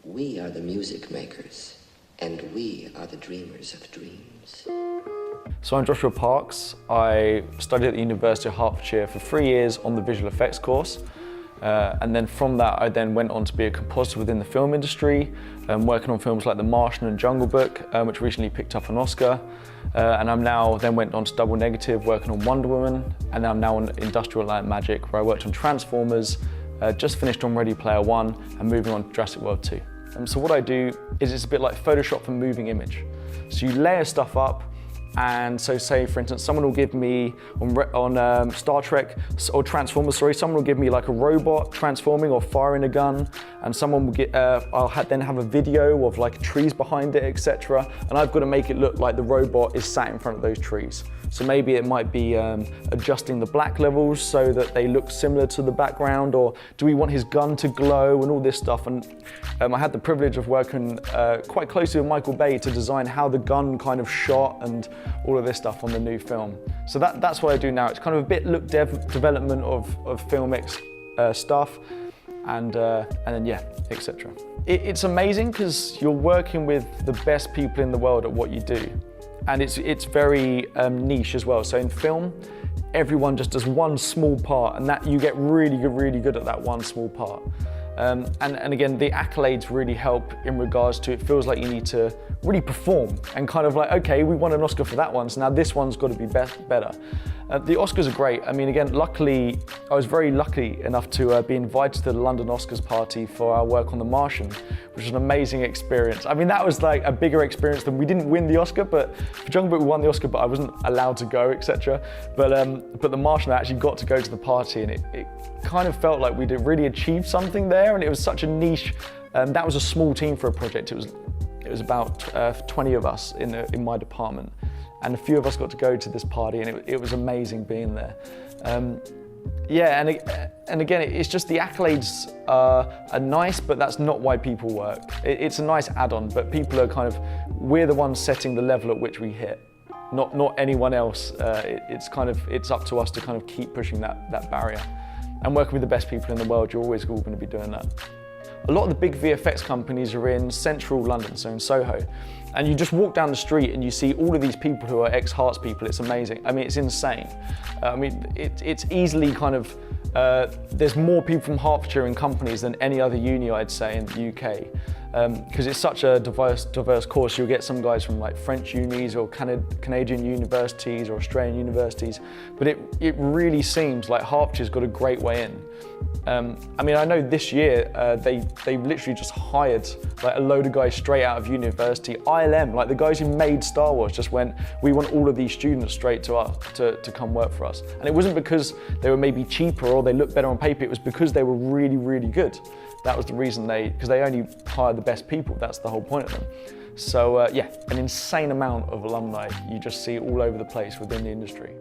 We are the music makers, and we are the dreamers of dreams. So I'm Joshua Parks. I studied at the University of Hertfordshire for 3 years on the visual effects course. And then from that, I then went on to be a compositor within the film industry, working on films like The Martian and Jungle Book, which recently picked up an Oscar. And I'm now then went on to Double Negative, working on Wonder Woman, and I'm now on Industrial Light and Magic, where I worked on Transformers, just finished on Ready Player One, and moving on to Jurassic World 2. So what I do is it's a bit like Photoshop for moving image. So you layer stuff up, and so say, for instance, someone will give me, on Star Trek, or Transformers, sorry, someone will give me like a robot transforming or firing a gun, and someone will get, then have a video of like trees behind it, etc. And I've got to make it look like the robot is sat in front of those trees. So maybe it might be adjusting the black levels so that they look similar to the background, or do we want his gun to glow and all this stuff. And I had the privilege of working quite closely with Michael Bay to design how the gun kind of shot and all of this stuff on the new film. So that's what I do now. It's kind of a bit look development of filmic stuff, and then yeah, etc. It's amazing because you're working with the best people in the world at what you do. And it's very niche as well. So in film, everyone just does one small part, and that you get really good at that one small part. And again, the accolades really help in regards to, it feels like you need to really perform and kind of like, okay, we won an Oscar for that one, so now this one's got to be better. The Oscars are great. I mean, again, luckily, I was very lucky enough to be invited to the London Oscars party for our work on The Martian, which was an amazing experience. I mean, that was like a bigger experience than, we didn't win the Oscar, but for Jungle Book we won the Oscar, but I wasn't allowed to go, etc. But The Martian, I actually got to go to the party, and it kind of felt like we'd really achieved something there, and it was such a niche. That was a small team for a project. It was about 20 of us in my department, and a few of us got to go to this party, and it was amazing being there. Yeah, and again, it's just the accolades are nice, but that's not why people work. It's a nice add-on, but people are kind of, we're the ones setting the level at which we hit, not anyone else. It's up to us to kind of keep pushing that barrier. And working with the best people in the world, you're always all going to be doing that. A lot of the big VFX companies are in central London, so in Soho. And you just walk down the street and you see all of these people who are ex-Hearts people. It's amazing. I mean, it's insane. I mean, it's easily kind of, there's more people from Hertfordshire in companies than any other uni, I'd say, in the UK. Because it's such a diverse course. You'll get some guys from like French unis or Canadian universities or Australian universities, but it really seems like Hertfordshire's got a great way in. I mean, I know this year they literally just hired like a load of guys straight out of university. ILM, like the guys who made Star Wars, just went, we want all of these students straight to us to come work for us. And it wasn't because they were maybe cheaper or they looked better on paper, it was because they were really good. That was the reason because they only hire the best people. That's the whole point of them. So yeah, an insane amount of alumni you just see all over the place within the industry.